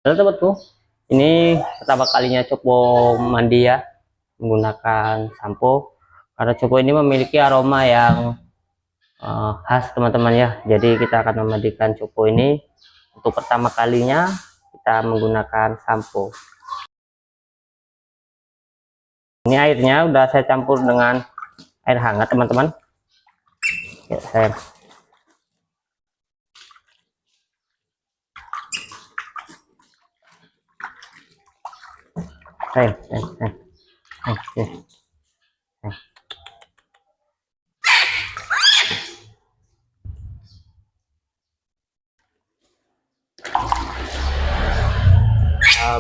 Halo temanku, ini pertama kalinya Copo mandi ya menggunakan sampo karena Copo ini memiliki aroma yang khas teman-teman ya. Jadi kita akan memandikan Copo ini untuk pertama kalinya kita menggunakan sampo. Ini airnya udah saya campur dengan air hangat teman-teman. Ya, saya, oke.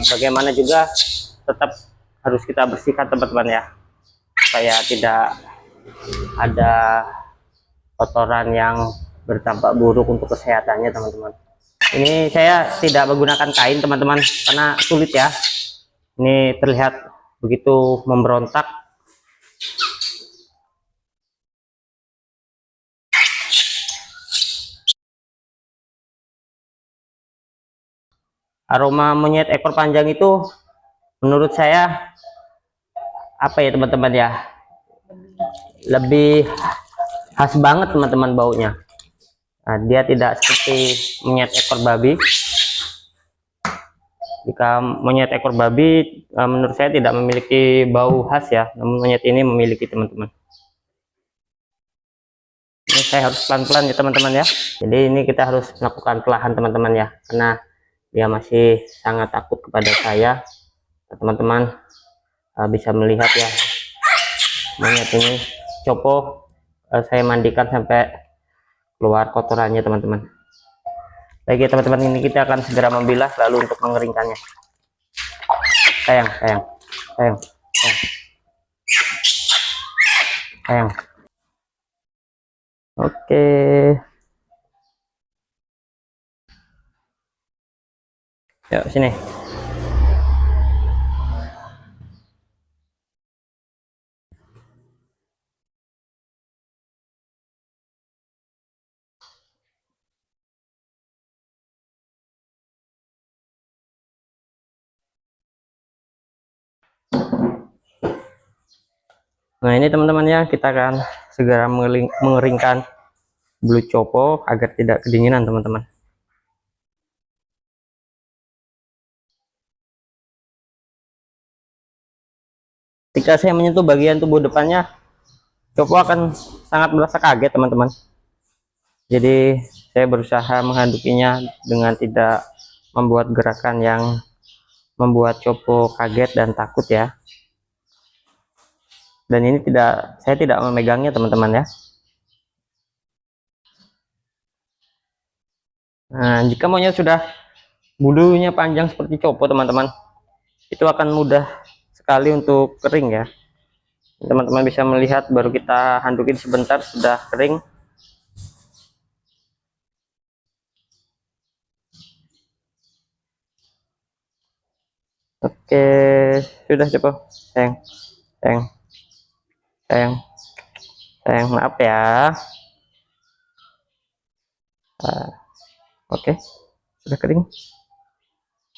Bagaimana juga tetap harus kita bersihkan teman-teman ya, supaya tidak ada kotoran yang berdampak buruk untuk kesehatannya teman-teman. Ini saya tidak menggunakan kain teman-teman karena sulit ya, ini terlihat begitu memberontak. Aroma monyet ekor panjang itu menurut saya apa ya teman-teman ya, lebih khas banget teman-teman baunya. Nah, dia tidak seperti monyet ekor babi. Jika monyet ekor babi menurut saya tidak memiliki bau khas ya, namun monyet ini memiliki teman-teman. Ini saya harus pelan-pelan ya teman-teman ya. Jadi ini kita harus melakukan perlahan teman-teman ya, karena dia masih sangat takut kepada saya. Teman-teman bisa melihat ya, monyet ini Copo saya mandikan sampai keluar kotorannya teman-teman. Baik ya teman-teman, ini kita akan segera membilas lalu untuk mengeringkannya. Sayang, sayang, sayang, sayang, sayang. Oke. Yuk sini. Nah ini teman-teman ya, kita akan segera mengeringkan bulu Copo agar tidak kedinginan teman-teman. Ketika saya menyentuh bagian tubuh depannya, Copo akan sangat merasa kaget teman-teman. Jadi saya berusaha menghandukinya dengan tidak membuat gerakan yang membuat Copo kaget dan takut ya. Dan ini saya tidak memegangnya teman-teman ya. Nah, jika monyet sudah bulunya panjang seperti Copo teman-teman, itu akan mudah sekali untuk kering ya. Teman-teman bisa melihat baru kita handukin sebentar sudah kering. Oke, sudah Copo. Sayang, sayang, sayang, sayang, maaf ya. Nah, oke, sudah kering.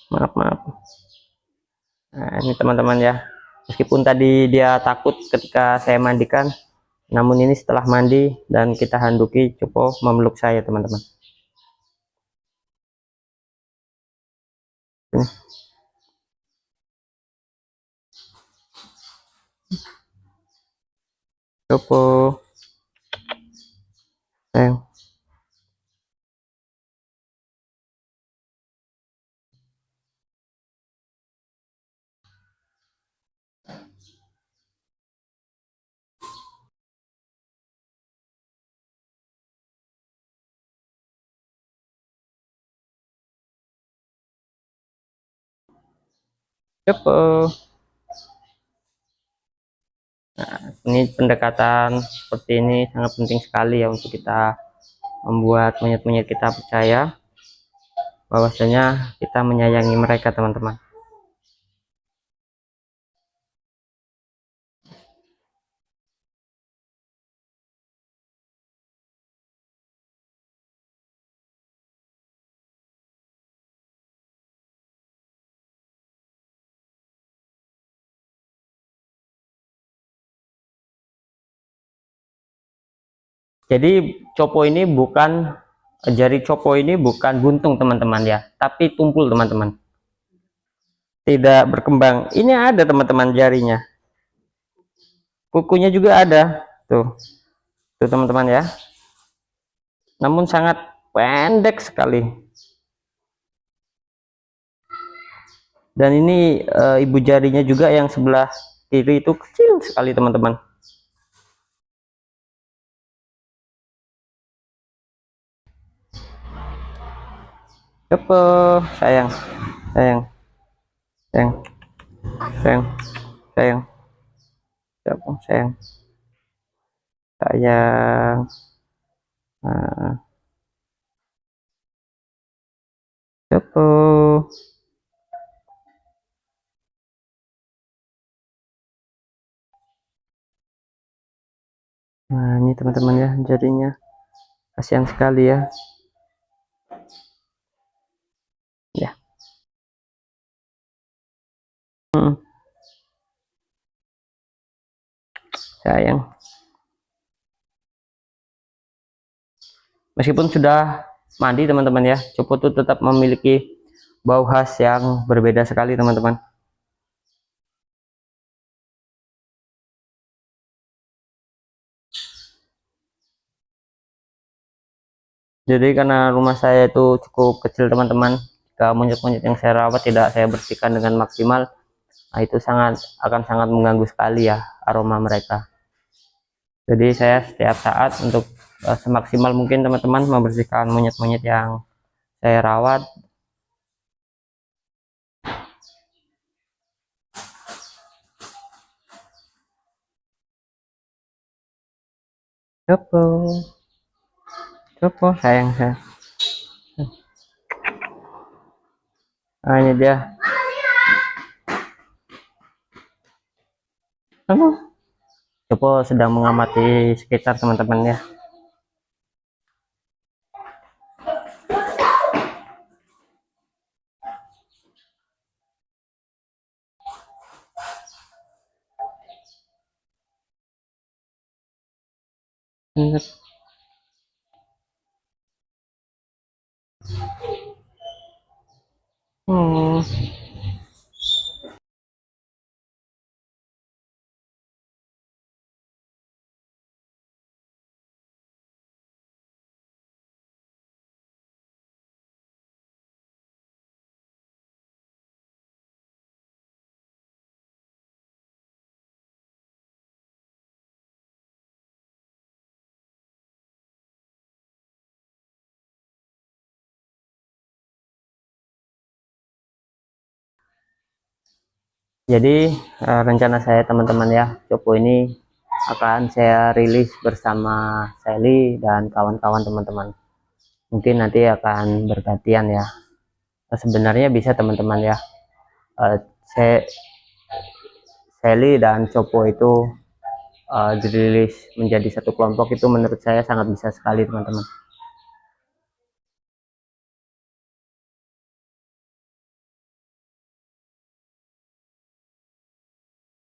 Maaf, maaf. Nah, ini teman-teman ya. Meskipun tadi dia takut ketika saya mandikan, namun ini setelah mandi dan kita handuki, Copo memeluk saya teman-teman. Copo, sayang. Copo. Ini pendekatan seperti ini sangat penting sekali ya untuk kita membuat monyet-monyet kita percaya bahwasanya kita menyayangi mereka teman-teman. Jadi jari copo ini bukan buntung teman-teman ya, tapi tumpul teman-teman, tidak berkembang. Ini ada teman-teman jarinya, kukunya juga ada tuh teman-teman ya, namun sangat pendek sekali. Dan ini ibu jarinya juga yang sebelah kiri itu kecil sekali teman-teman. Apa sayang, sayang, sayang, sayang, sayang, sayang, sayang, sayang. Nah, apa? Nah, ini teman-teman ya, jadinya kasihan sekali ya. Ya. Sayang. Meskipun sudah mandi teman-teman ya, Copo itu tetap memiliki bau khas yang berbeda sekali teman-teman. Jadi karena rumah saya itu cukup kecil teman-teman, jika monyet-monyet yang saya rawat tidak saya bersihkan dengan maksimal, nah itu akan sangat mengganggu sekali ya aroma mereka. Jadi saya setiap saat untuk semaksimal mungkin teman-teman membersihkan monyet-monyet yang saya rawat. Copo, copo sayang saya. Nah, ini dia. Copo sedang mengamati sekitar teman-teman ya. Hmm. Jadi rencana saya teman-teman ya, Copo ini akan saya rilis bersama Sally dan kawan-kawan teman-teman. Mungkin nanti akan bergantian ya. Sebenarnya bisa teman-teman ya, uh, Sally dan Copo itu dirilis menjadi satu kelompok, itu menurut saya sangat bisa sekali teman-teman.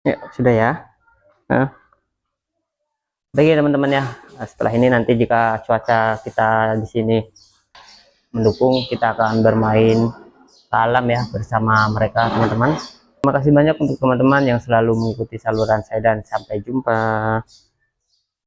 Ya sudah ya. Nah, bagi teman-teman ya, setelah ini nanti jika cuaca kita di sini mendukung, kita akan bermain alam ya bersama mereka teman-teman. Terima kasih banyak untuk teman-teman yang selalu mengikuti saluran saya dan sampai jumpa.